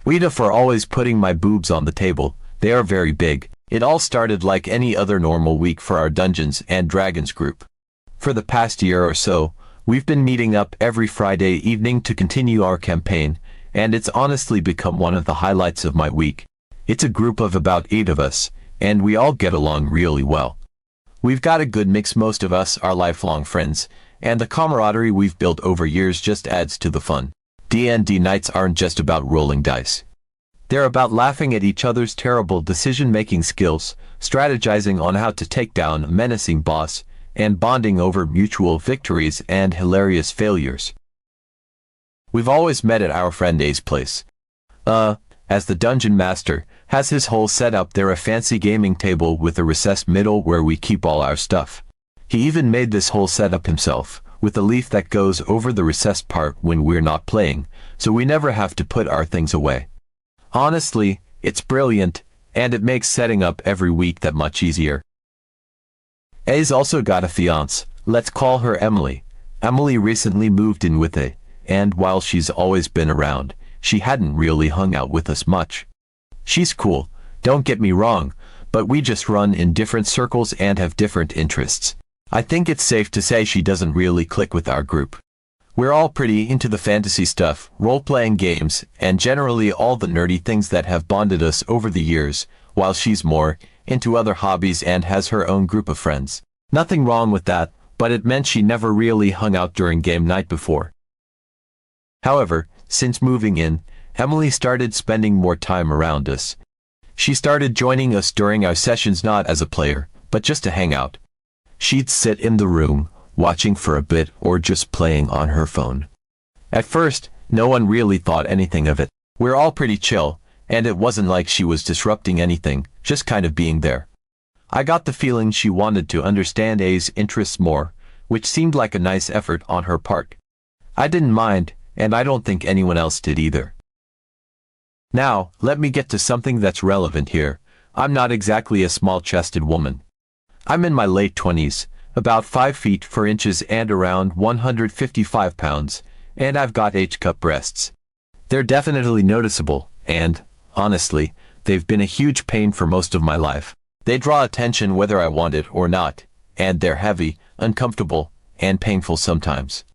AITA for always putting my boobs on the table. They are very big. It all started like any other normal week for our Dungeons and Dragons group. For the past year or so, we've been meeting up every Friday evening to continue our campaign, and it's honestly become one of the highlights of my week. It's a group of about 8 of us, and we all get along really well. We've got a good mix. Most of us are lifelong friends, and the camaraderie we've built over years just adds to the fun. D&D nights aren't just about rolling dice. They're about laughing at each other's terrible decision-making skills, strategizing on how to take down a menacing boss, and bonding over mutual victories and hilarious failures. We've always met at our friend A's place. As the dungeon master, has his whole setup there, a fancy gaming table with a recessed middle where we keep all our stuff. He even made this whole setup himself, with a leaf that goes over the recessed part when we're not playing, so we never have to put our things away. Honestly, it's brilliant, and it makes setting up every week that much easier. A's also got a fiancée, let's call her Emily. Emily recently moved in with A, and while she's always been around, she hadn't really hung out with us much. She's cool, don't get me wrong, but we just run in different circles and have different interests. I think it's safe to say she doesn't really click with our group. We're all pretty into the fantasy stuff, role-playing games, and generally all the nerdy things that have bonded us over the years, while she's more into other hobbies and has her own group of friends. Nothing wrong with that, but it meant she never really hung out during game night before. However, since moving in, Emily started spending more time around us. She started joining us during our sessions not as a player, but just to hang out. She'd sit in the room, watching for a bit or just playing on her phone. At first, no one really thought anything of it. We're all pretty chill, and it wasn't like she was disrupting anything, just kind of being there. I got the feeling she wanted to understand A's interests more, which seemed like a nice effort on her part. I didn't mind, and I don't think anyone else did either. Now, let me get to something that's relevant here. I'm not exactly a small-chested woman. I'm in my late 20s, about 5 feet 4 inches and around 155 pounds, and I've got H-cup breasts. They're definitely noticeable, and, honestly, they've been a huge pain for most of my life. They draw attention whether I want it or not, and they're heavy, uncomfortable, and painful sometimes.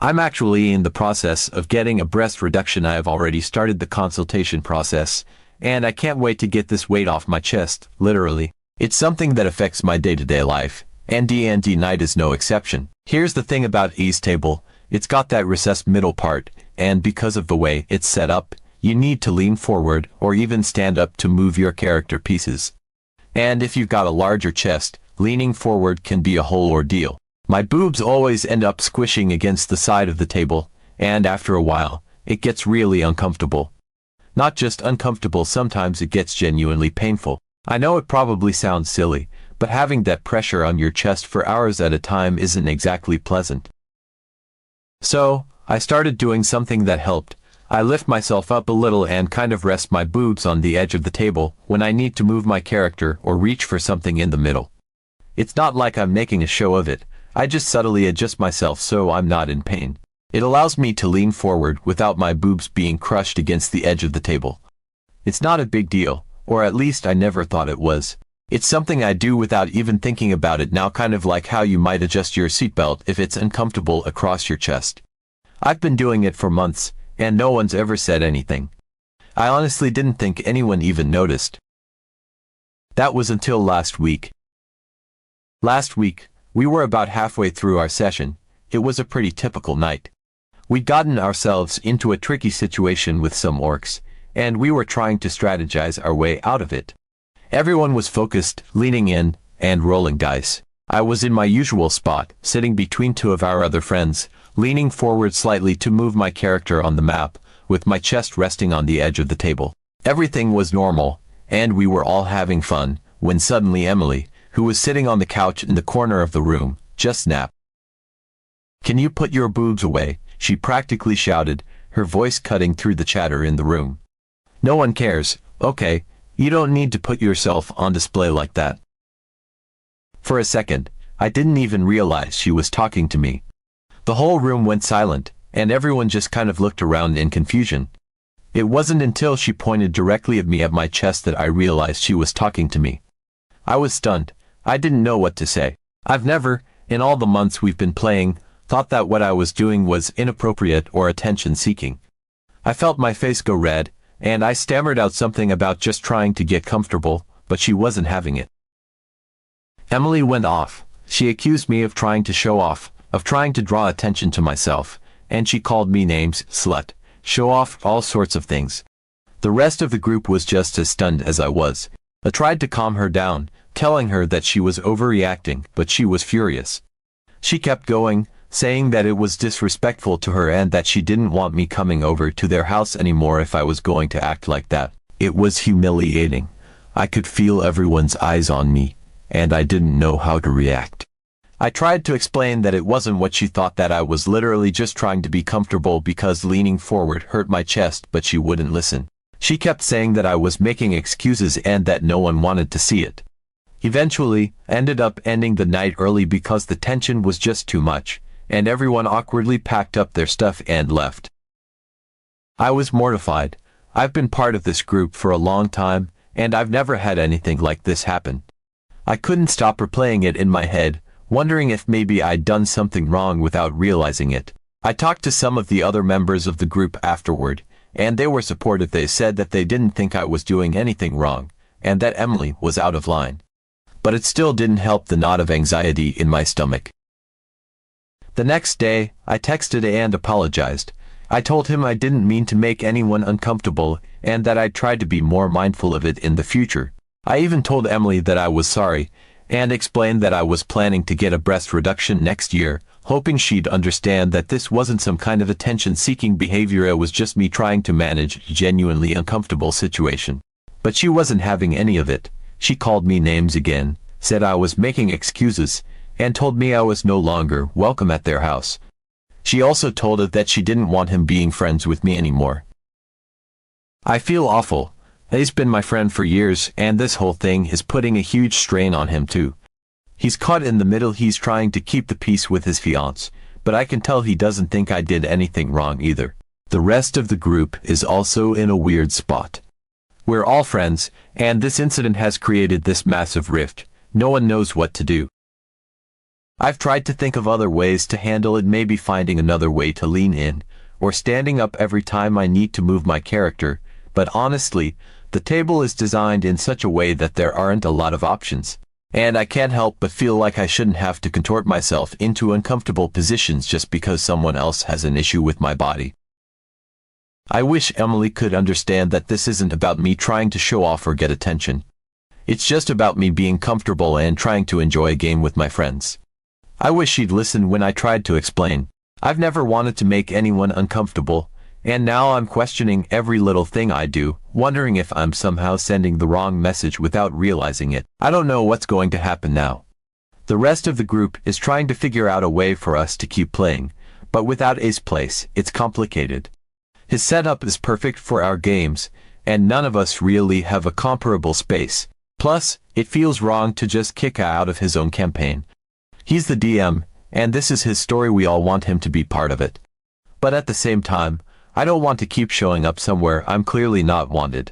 I'm actually in the process of getting a breast reduction. I have already started the consultation process, and I can't wait to get this weight off my chest, literally. It's something that affects my day-to-day life, and D&D night is no exception. Here's the thing about E's table, it's got that recessed middle part, and because of the way it's set up, you need to lean forward or even stand up to move your character pieces. And if you've got a larger chest, leaning forward can be a whole ordeal. My boobs always end up squishing against the side of the table, and after a while, it gets really uncomfortable. Not just uncomfortable, sometimes it gets genuinely painful. I know it probably sounds silly, but having that pressure on your chest for hours at a time isn't exactly pleasant. So, I started doing something that helped. I lift myself up a little and kind of rest my boobs on the edge of the table when I need to move my character or reach for something in the middle. It's not like I'm making a show of it. I just subtly adjust myself so I'm not in pain. It allows me to lean forward without my boobs being crushed against the edge of the table. It's not a big deal, or at least I never thought it was. It's something I do without even thinking about it now, kind of like how you might adjust your seatbelt if it's uncomfortable across your chest. I've been doing it for months, and no one's ever said anything. I honestly didn't think anyone even noticed. That was until last week. Last week, we were about halfway through our session. It was a pretty typical night. We'd gotten ourselves into a tricky situation with some orcs, and we were trying to strategize our way out of it. Everyone was focused, leaning in, and rolling dice. I was in my usual spot, sitting between 2 of our other friends, leaning forward slightly to move my character on the map, with my chest resting on the edge of the table. Everything was normal, and we were all having fun, when suddenly Emily, who was sitting on the couch in the corner of the room, just snapped. "Can you put your boobs away?" she practically shouted, her voice cutting through the chatter in the room. "No one cares, okay? You don't need to put yourself on display like that." For a second, I didn't even realize she was talking to me. The whole room went silent, and everyone just kind of looked around in confusion. It wasn't until she pointed directly at me at my chest that I realized she was talking to me. I was stunned. I didn't know what to say. I've never, in all the months we've been playing, thought that what I was doing was inappropriate or attention-seeking. I felt my face go red, and I stammered out something about just trying to get comfortable, but she wasn't having it. Emily went off. She accused me of trying to show off, of trying to draw attention to myself, and she called me names, slut, show off, all sorts of things. The rest of the group was just as stunned as I was. I tried to calm her down, telling her that she was overreacting, but she was furious. She kept going, saying that it was disrespectful to her and that she didn't want me coming over to their house anymore if I was going to act like that. It was humiliating. I could feel everyone's eyes on me, and I didn't know how to react. I tried to explain that it wasn't what she thought, that I was literally just trying to be comfortable because leaning forward hurt my chest, but she wouldn't listen. She kept saying that I was making excuses and that no one wanted to see it. Eventually, I ended up ending the night early because the tension was just too much, and everyone awkwardly packed up their stuff and left. I was mortified. I've been part of this group for a long time, and I've never had anything like this happen. I couldn't stop replaying it in my head, wondering if maybe I'd done something wrong without realizing it. I talked to some of the other members of the group afterward, and they were supportive. They said that they didn't think I was doing anything wrong, and that Emily was out of line. But it still didn't help the knot of anxiety in my stomach. The next day, I texted and apologized. I told him I didn't mean to make anyone uncomfortable, and that I'd try to be more mindful of it in the future. I even told Emily that I was sorry, and explained that I was planning to get a breast reduction next year, hoping she'd understand that this wasn't some kind of attention-seeking behavior. It was just me trying to manage a genuinely uncomfortable situation. But she wasn't having any of it. She called me names again, said I was making excuses, and told me I was no longer welcome at their house. She also told her that she didn't want him being friends with me anymore. I feel awful. He's been my friend for years, and this whole thing is putting a huge strain on him too. He's caught in the middle. He's trying to keep the peace with his fiancée, but I can tell he doesn't think I did anything wrong either. The rest of the group is also in a weird spot. We're all friends, and this incident has created this massive rift. No one knows what to do. I've tried to think of other ways to handle it, maybe finding another way to lean in, or standing up every time I need to move my character, but honestly, the table is designed in such a way that there aren't a lot of options, and I can't help but feel like I shouldn't have to contort myself into uncomfortable positions just because someone else has an issue with my body. I wish Emily could understand that this isn't about me trying to show off or get attention. It's just about me being comfortable and trying to enjoy a game with my friends. I wish she'd listen when I tried to explain. I've never wanted to make anyone uncomfortable, and now I'm questioning every little thing I do, wondering if I'm somehow sending the wrong message without realizing it. I don't know what's going to happen now. The rest of the group is trying to figure out a way for us to keep playing, but without A's place, it's complicated. His setup is perfect for our games, and none of us really have a comparable space. Plus, it feels wrong to just kick out of his own campaign. He's the DM, and this is his story. We all want him to be part of it. But at the same time, I don't want to keep showing up somewhere I'm clearly not wanted.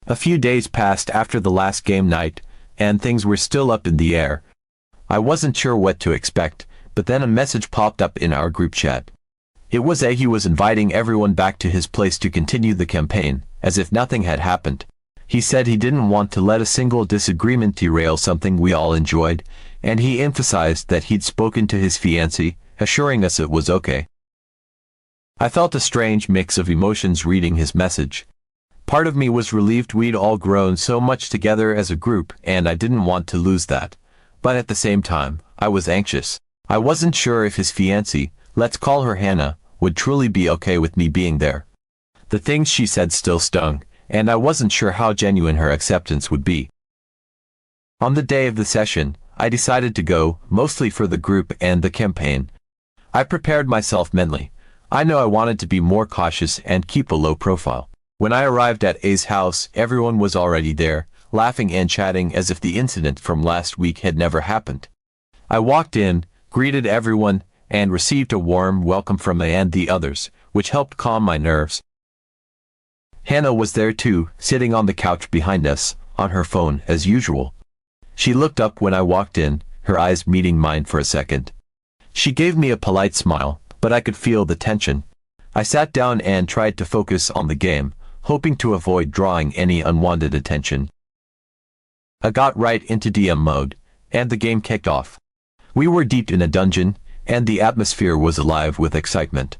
A few days passed after the last game night, and things were still up in the air. I wasn't sure what to expect, but then a message popped up in our group chat. It was he was inviting everyone back to his place to continue the campaign, as if nothing had happened. He said he didn't want to let a single disagreement derail something we all enjoyed, and he emphasized that he'd spoken to his fiancée, assuring us it was okay. I felt a strange mix of emotions reading his message. Part of me was relieved we'd all grown so much together as a group, and I didn't want to lose that. But at the same time, I was anxious. I wasn't sure if his fiancée, let's call her Hannah, would truly be okay with me being there. The things she said still stung, and I wasn't sure how genuine her acceptance would be. On the day of the session, I decided to go, mostly for the group and the campaign. I prepared myself mentally. I know I wanted to be more cautious and keep a low profile. When I arrived at A's house, everyone was already there, laughing and chatting as if the incident from last week had never happened. I walked in, greeted everyone, and received a warm welcome from A and the others, which helped calm my nerves. Hannah was there too, sitting on the couch behind us, on her phone as usual. She looked up when I walked in, her eyes meeting mine for a second. She gave me a polite smile, but I could feel the tension. I sat down and tried to focus on the game, hoping to avoid drawing any unwanted attention. I got right into DM mode, and the game kicked off. We were deep in a dungeon, and the atmosphere was alive with excitement.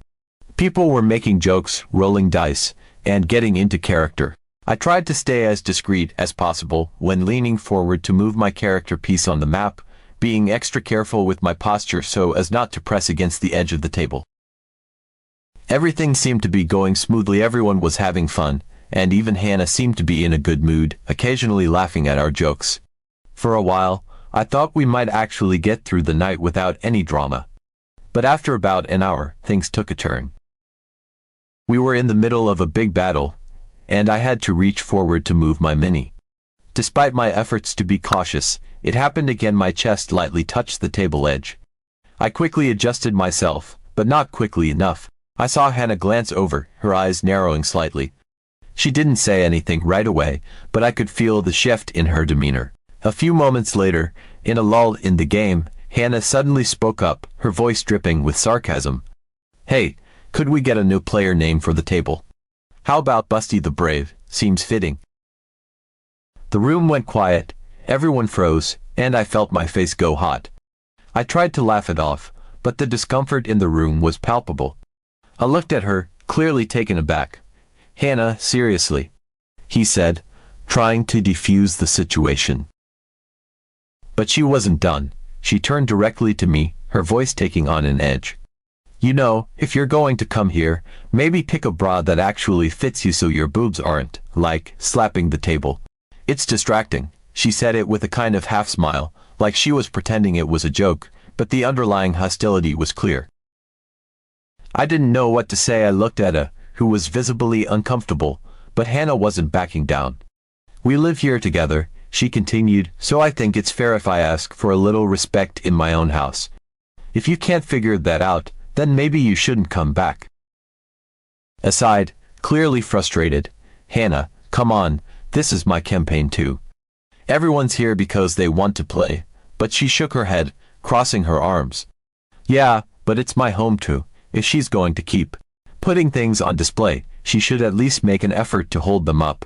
People were making jokes, rolling dice, and getting into character. I tried to stay as discreet as possible when leaning forward to move my character piece on the map, being extra careful with my posture so as not to press against the edge of the table. Everything seemed to be going smoothly, everyone was having fun, and even Hannah seemed to be in a good mood, occasionally laughing at our jokes. For a while, I thought we might actually get through the night without any drama. But after about an hour, things took a turn. We were in the middle of a big battle, and I had to reach forward to move my mini. Despite my efforts to be cautious, it happened again. My chest lightly touched the table edge. I quickly adjusted myself, but not quickly enough. I saw Hannah glance over, her eyes narrowing slightly. She didn't say anything right away, but I could feel the shift in her demeanor. A few moments later, in a lull in the game, Hannah suddenly spoke up, her voice dripping with sarcasm. "Hey, could we get a new player name for the table? How about Busty the Brave? Seems fitting." The room went quiet, everyone froze, and I felt my face go hot. I tried to laugh it off, but the discomfort in the room was palpable. I looked at her, clearly taken aback. "Hannah, seriously," he said, trying to defuse the situation. But she wasn't done. She turned directly to me, her voice taking on an edge. "You know, if you're going to come here, maybe pick a bra that actually fits you so your boobs aren't, like, slapping the table. It's distracting." She said it with a kind of half-smile, like she was pretending it was a joke, but the underlying hostility was clear. I didn't know what to say. I looked at her, who was visibly uncomfortable, but Hannah wasn't backing down. "We live here together," she continued, "so I think it's fair if I ask for a little respect in my own house. If you can't figure that out, then maybe you shouldn't come back." Aside, clearly frustrated, "Hannah, come on, this is my campaign too. Everyone's here because they want to play," but she shook her head, crossing her arms. "Yeah, but it's my home too. If she's going to keep putting things on display, she should at least make an effort to hold them up.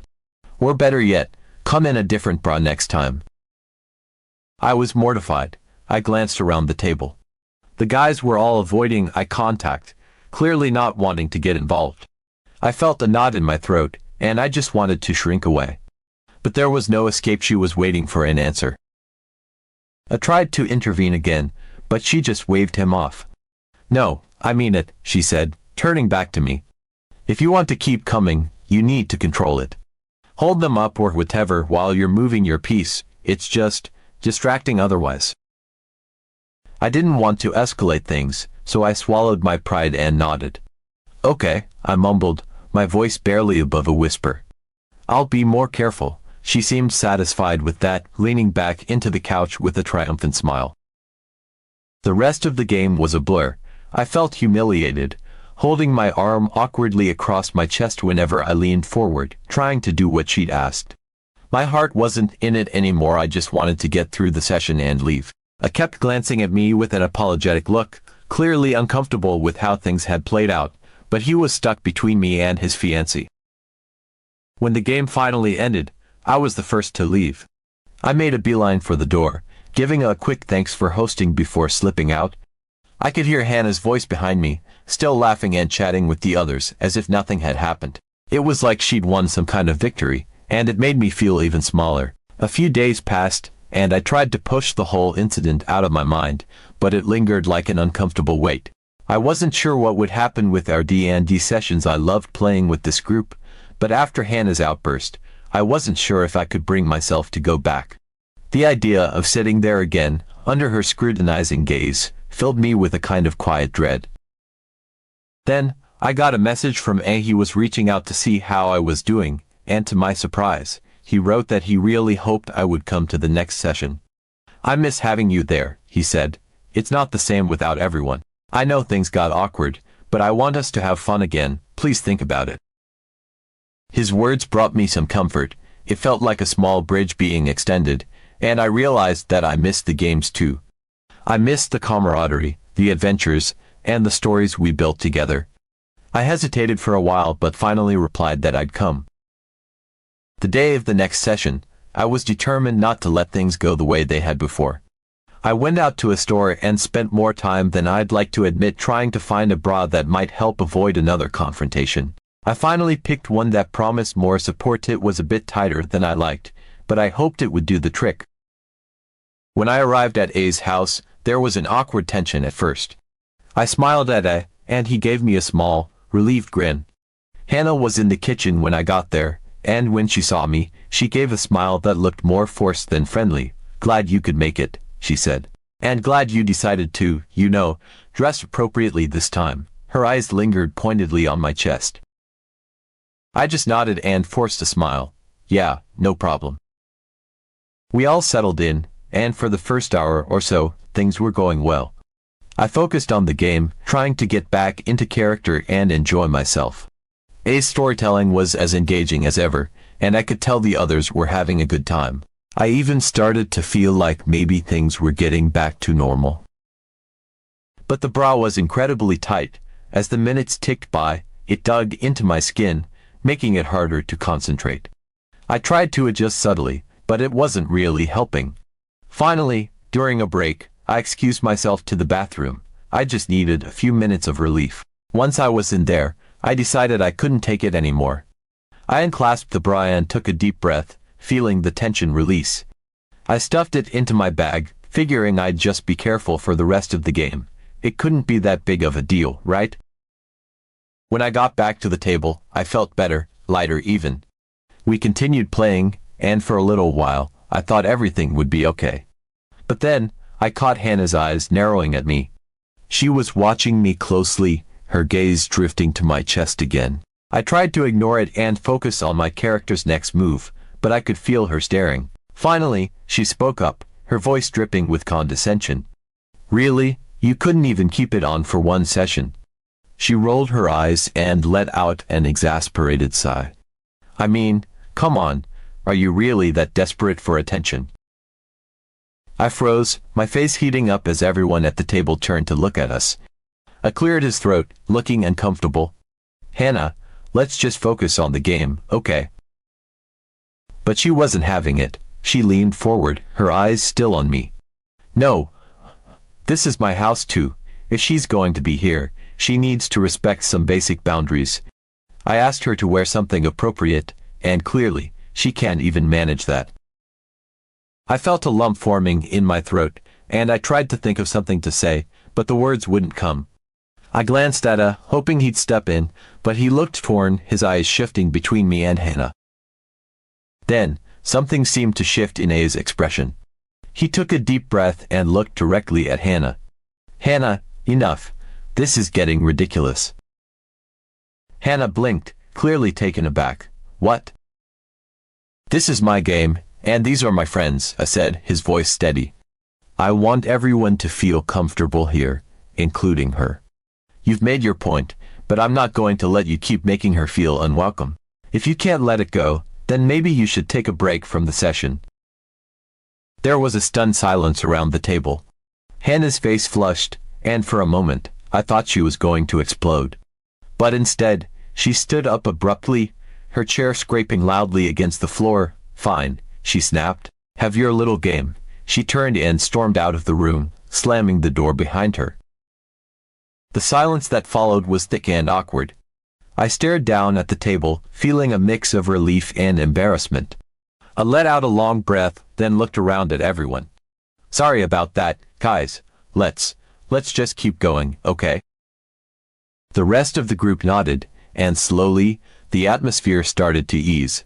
Or better yet, come in a different bra next time." I was mortified. I glanced around the table. The guys were all avoiding eye contact, clearly not wanting to get involved. I felt a knot in my throat, and I just wanted to shrink away. But there was no escape. She was waiting for an answer. I tried to intervene again, but she just waved him off. "No, I mean it," she said, turning back to me. "If you want to keep coming, you need to control it. Hold them up or whatever while you're moving your piece. It's just distracting otherwise." I didn't want to escalate things, so I swallowed my pride and nodded. "Okay," I mumbled, my voice barely above a whisper. "I'll be more careful." She seemed satisfied with that, leaning back into the couch with a triumphant smile. The rest of the game was a blur. I felt humiliated, holding my arm awkwardly across my chest whenever I leaned forward, trying to do what she'd asked. My heart wasn't in it anymore. I just wanted to get through the session and leave. I kept glancing at me with an apologetic look, clearly uncomfortable with how things had played out, but he was stuck between me and his fiancée. When the game finally ended, I was the first to leave. I made a beeline for the door, giving a quick thanks for hosting before slipping out. I could hear Hannah's voice behind me, still laughing and chatting with the others as if nothing had happened. It was like she'd won some kind of victory, and it made me feel even smaller. A few days passed, and I tried to push the whole incident out of my mind, but it lingered like an uncomfortable weight. I wasn't sure what would happen with our D&D sessions. I loved playing with this group, but after Hannah's outburst, I wasn't sure if I could bring myself to go back. The idea of sitting there again, under her scrutinizing gaze, filled me with a kind of quiet dread. Then, I got a message from A. He was reaching out to see how I was doing, and to my surprise, he wrote that he really hoped I would come to the next session. "I miss having you there," he said. "It's not the same without everyone. I know things got awkward, but I want us to have fun again. Please think about it." His words brought me some comfort. It felt like a small bridge being extended, and I realized that I missed the games too. I missed the camaraderie, the adventures, and the stories we built together. I hesitated for a while but finally replied that I'd come. The day of the next session, I was determined not to let things go the way they had before. I went out to a store and spent more time than I'd like to admit trying to find a bra that might help avoid another confrontation. I finally picked one that promised more support. It was a bit tighter than I liked, but I hoped it would do the trick. When I arrived at A's house, there was an awkward tension at first. I smiled at A, and he gave me a small, relieved grin. Hannah was in the kitchen when I got there, and when she saw me, she gave a smile that looked more forced than friendly. "Glad you could make it," she said. "And glad you decided to, dress appropriately this time." Her eyes lingered pointedly on my chest. I just nodded and forced a smile. "Yeah, no problem." We all settled in, and for the first hour or so, things were going well. I focused on the game, trying to get back into character and enjoy myself. A's storytelling was as engaging as ever, and I could tell the others were having a good time. I even started to feel like maybe things were getting back to normal. But the bra was incredibly tight. As the minutes ticked by, it dug into my skin, making it harder to concentrate. I tried to adjust subtly, but it wasn't really helping. Finally, during a break, I excused myself to the bathroom. I just needed a few minutes of relief. Once I was in there, I decided I couldn't take it anymore. I unclasped the bra and took a deep breath, feeling the tension release. I stuffed it into my bag, figuring I'd just be careful for the rest of the game. It couldn't be that big of a deal, right? When I got back to the table, I felt better, lighter even. We continued playing, and for a little while, I thought everything would be okay. But then, I caught Hannah's eyes narrowing at me. She was watching me closely, her gaze drifting to my chest again. I tried to ignore it and focus on my character's next move, but I could feel her staring. Finally, she spoke up, her voice dripping with condescension. "Really? You couldn't even keep it on for one session?" She rolled her eyes and let out an exasperated sigh. "I mean, come on, are you really that desperate for attention?" I froze, my face heating up as everyone at the table turned to look at us. I cleared his throat, looking uncomfortable. "Hannah, let's just focus on the game, okay?" But she wasn't having it. She leaned forward, her eyes still on me. "No. This is my house too. If she's going to be here, she needs to respect some basic boundaries." I asked her to wear something appropriate, and clearly, she can't even manage that. I felt a lump forming in my throat, and I tried to think of something to say, but the words wouldn't come. I glanced at A, hoping he'd step in, but he looked torn, his eyes shifting between me and Hannah. Then, something seemed to shift in A's expression. He took a deep breath and looked directly at Hannah. "Hannah, enough. This is getting ridiculous." Hannah blinked, clearly taken aback. "What?" "This is my game, and these are my friends," I said, his voice steady. "I want everyone to feel comfortable here, including her. You've made your point, but I'm not going to let you keep making her feel unwelcome. If you can't let it go, then maybe you should take a break from the session." There was a stunned silence around the table. Hannah's face flushed, and for a moment, I thought she was going to explode. But instead, she stood up abruptly, her chair scraping loudly against the floor. "Fine," she snapped. "Have your little game." She turned and stormed out of the room, slamming the door behind her. The silence that followed was thick and awkward. I stared down at the table, feeling a mix of relief and embarrassment. I let out a long breath, then looked around at everyone. "Sorry about that, guys. Let's just keep going, okay?" The rest of the group nodded, and slowly, the atmosphere started to ease.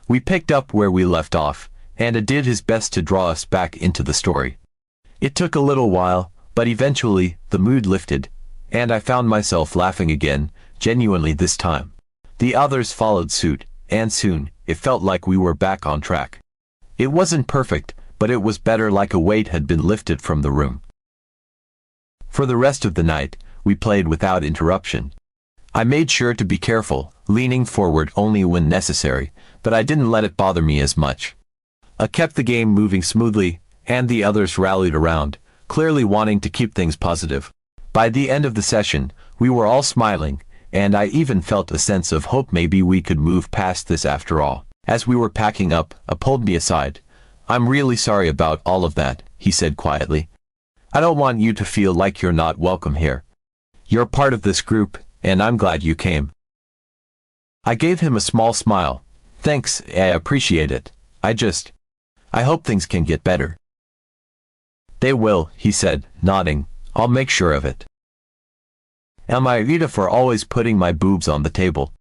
We picked up where we left off, and Ed did his best to draw us back into the story. It took a little while, but eventually, the mood lifted, and I found myself laughing again, genuinely this time. The others followed suit, and soon, it felt like we were back on track. It wasn't perfect, but it was better, like a weight had been lifted from the room. For the rest of the night, we played without interruption. I made sure to be careful, leaning forward only when necessary, but I didn't let it bother me as much. I kept the game moving smoothly, and the others rallied around, clearly wanting to keep things positive. By the end of the session, we were all smiling, and I even felt a sense of hope maybe we could move past this after all. As we were packing up, I pulled me aside. "I'm really sorry about all of that," he said quietly. "I don't want you to feel like you're not welcome here. You're part of this group, and I'm glad you came." I gave him a small smile. "Thanks, I appreciate it. I hope things can get better." "They will," he said, nodding. "I'll make sure of it." Am I AITA for always putting my boobs on the table?